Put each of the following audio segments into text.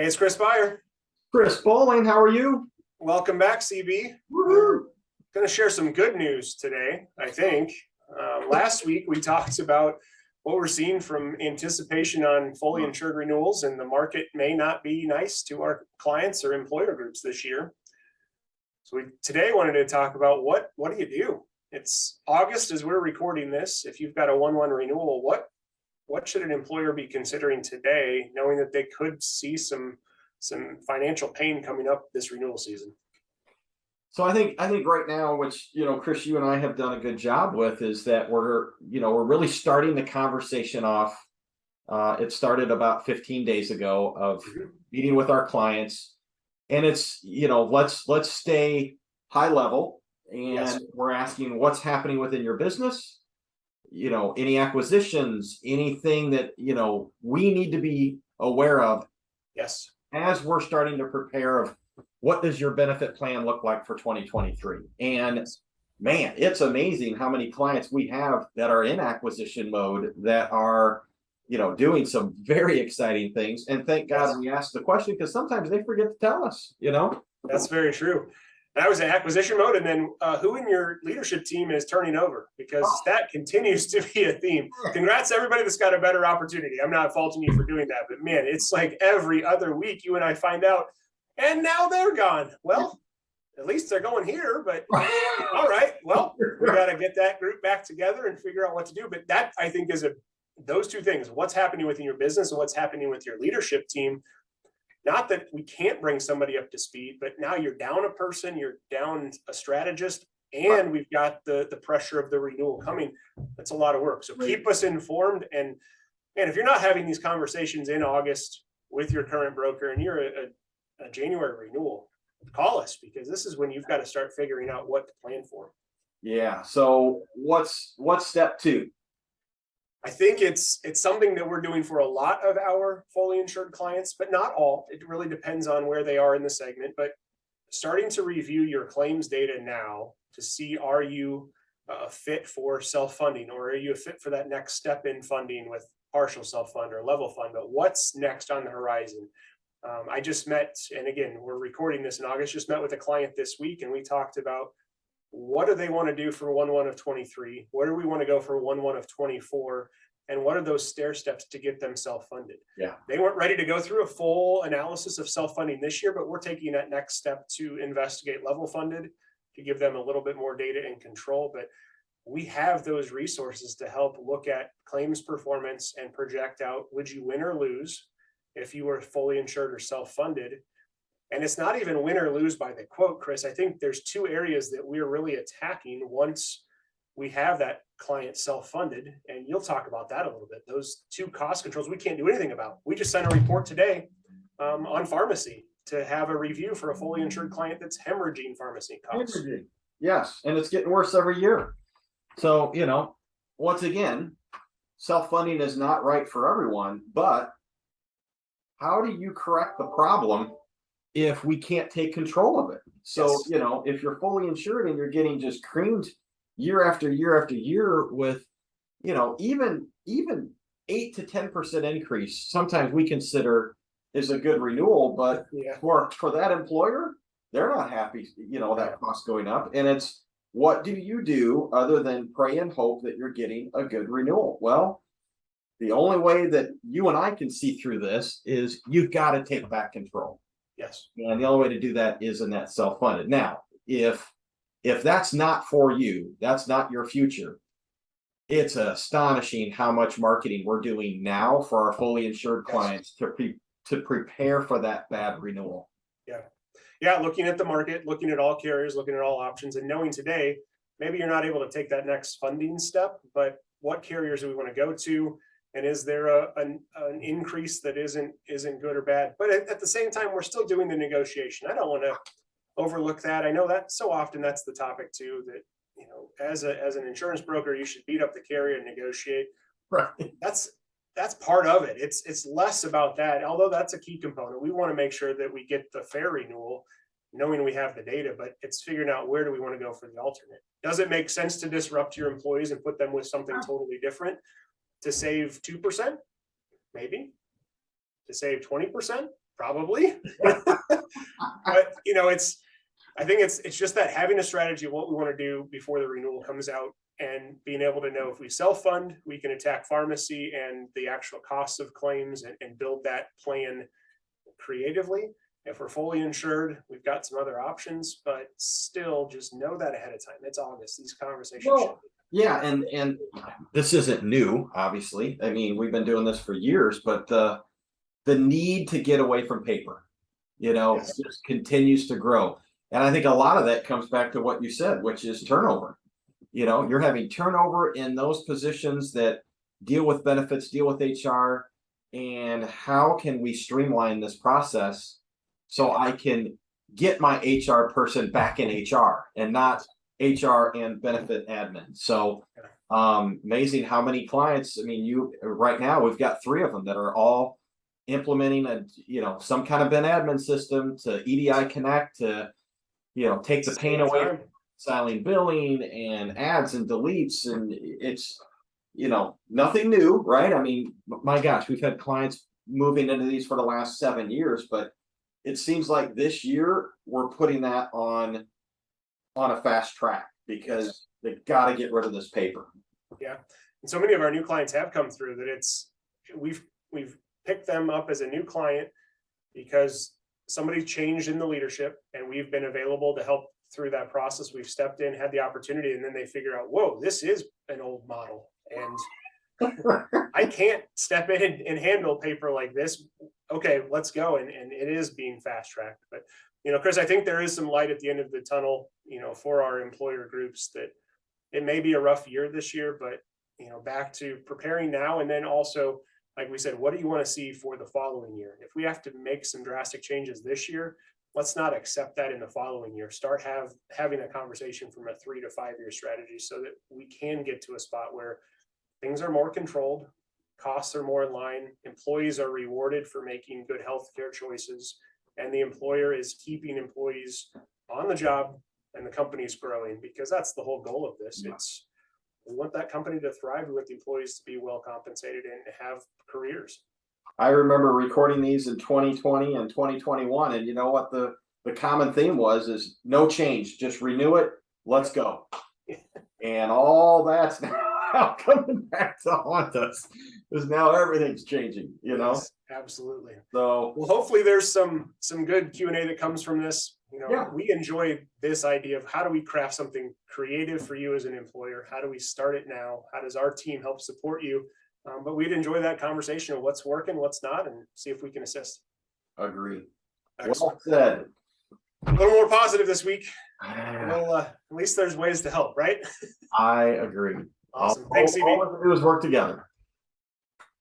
Hey, it's Chris Beyer. Chris Bowling, how are you? Welcome back, CB. Woohoo! Going to share some good news today, I think. Last week, we talked about what we're seeing from anticipation on fully insured renewals, and the market may not be nice to our clients or employer groups this year. So we today wanted to talk about what do you do? It's August as we're recording this. If you've got a 1/1 renewal, what should an employer be considering today, knowing that they could see some financial pain coming up this renewal season? So I think right now, which Chris, you and I have done a good job with, is that we're really starting the conversation off. It started about 15 days ago of meeting with our clients, and it's let's stay high level, and Yes. we're asking what's happening within your business. Any acquisitions, anything that we need to be aware of. Yes. As we're starting to prepare of what does your benefit plan look like for 2023. And man, it's amazing how many clients we have that are in acquisition mode that are doing some very exciting things. And thank God we asked the question, because sometimes they forget to tell us. That's very true. And I was in acquisition mode, and then who in your leadership team is turning over? Because that continues to be a theme. Congrats to everybody that's got a better opportunity. I'm not faulting you for doing that, but man, it's like every other week you and I find out, and now they're gone. Well, at least they're going here, but all right. Well, we got to get that group back together and figure out what to do. But that, I think, is those two things: what's happening within your business and what's happening with your leadership team. Not that we can't bring somebody up to speed, but now you're down a person, you're down a strategist, and we've got the pressure of the renewal coming. That's a lot of work. So keep us informed. And if you're not having these conversations in August with your current broker and you're a January renewal, call us, because this is when you've got to start figuring out what to plan for. Yeah. So what's step two? I think it's something that we're doing for a lot of our fully insured clients, but not all. It really depends on where they are in the segment. But starting to review your claims data now to see, are you a fit for self-funding, or are you a fit for that next step in funding with partial self-fund or level fund? But what's next on the horizon? I just met, and again, we're recording this in August, just met with a client this week, and we talked about what do they want to do for 1/1 of 23? Where do we want to go for 1/1 of 24? And what are those stair steps to get them self-funded? Yeah. They weren't ready to go through a full analysis of self-funding this year, but we're taking that next step to investigate level funded, to give them a little bit more data and control. But we have those resources to help look at claims performance and project out, would you win or lose if you were fully insured or self-funded? And it's not even win or lose by the quote, Chris. I think there's two areas that we're really attacking once we have that client self-funded, and you'll talk about that a little bit. Those two cost controls we can't do anything about. We just sent a report today on pharmacy to have a review for a fully insured client that's hemorrhaging pharmacy costs. Yes, and it's getting worse every year. So, once again, self-funding is not right for everyone, but how do you correct the problem if we can't take control of it? So, if you're fully insured and you're getting just creamed year after year after year with, even 8 to 10% increase, sometimes we consider is a good renewal, but for that employer, they're not happy, that cost going up. And it's, what do you do other than pray and hope that you're getting a good renewal? Well, the only way that you and I can see through this is you've got to take back control. Yes. And the only way to do that is in that self-funded. Now, if that's not for you, that's not your future, it's astonishing how much marketing we're doing now for our fully insured clients to prepare for that bad renewal. Yeah, looking at the market, looking at all carriers, looking at all options, and knowing today, maybe you're not able to take that next funding step, but what carriers do we want to go to? And is there an increase that isn't good or bad? But at the same time, we're still doing the negotiation. I don't want to overlook that. I know that so often that's the topic too, that as an insurance broker, you should beat up the carrier and negotiate. Right. That's part of it. It's less about that, although that's a key component. We want to make sure that we get the fair renewal, knowing we have the data, but it's figuring out where do we want to go for the alternate. Does it make sense to disrupt your employees and put them with something totally different to save 2%? Maybe. To save 20%? Probably. But you know, I think it's just that having a strategy of what we want to do before the renewal comes out, and being able to know if we self-fund, we can attack pharmacy and the actual costs of claims and build that plan creatively. If we're fully insured, we've got some other options, but still just know that ahead of time. It's August. These conversations should Well, yeah, and this isn't new, obviously. I mean, we've been doing this for years, but the need to get away from paper, Yes. just continues to grow. And I think a lot of that comes back to what you said, which is turnover. You're having turnover in those positions that deal with benefits, deal with HR, and how can we streamline this process so I can get my HR person back in HR and not HR and benefit admin. So amazing how many clients. I mean, right now we've got 3 of them that are all implementing some kind of ben admin system to EDI Connect to take the pain away from silent billing and ads and deletes, and it's nothing new, right? I mean, my gosh, we've had clients moving into these for the last 7 years, but it seems like this year we're putting that on a fast track because they've got to get rid of this paper. Yeah, and so many of our new clients have come through that we've picked them up as a new client because somebody changed in the leadership and we've been available to help through that process. We've stepped in, had the opportunity, and then they figure out, whoa, this is an old model and I can't step in and handle paper like this. Okay, let's go. And it is being fast tracked. But, Chris, I think there is some light at the end of the tunnel, for our employer groups, that it may be a rough year this year, but, back to preparing now. And then also, like we said, what do you want to see for the following year? If we have to make some drastic changes this year, let's not accept that in the following year. Start having a conversation from a 3 to 5 year strategy so that we can get to a spot where things are more controlled, costs are more in line, employees are rewarded for making good healthcare choices, and the employer is keeping employees on the job and the company is growing, because that's the whole goal of this. We want that company to thrive. We want the employees to be well compensated and have careers. I remember recording these in 2020 and 2021, and you know what the common theme is no change, just renew it, let's go. And all that's now coming back to haunt us, because now everything's changing, Yes, absolutely. So, well, hopefully there's some good Q&A that comes from this. Yeah. We enjoy this idea of how do we craft something creative for you as an employer? How do we start it now? How does our team help support you? But we'd enjoy that conversation of what's working, what's not, and see if we can assist. Agree. Excellent. Well said. A little more positive this week. Well, at least there's ways to help, right? I agree. Awesome. Thanks, CB. All we do is work together.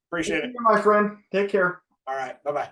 Appreciate it. My friend. Take care. All right. Bye-bye.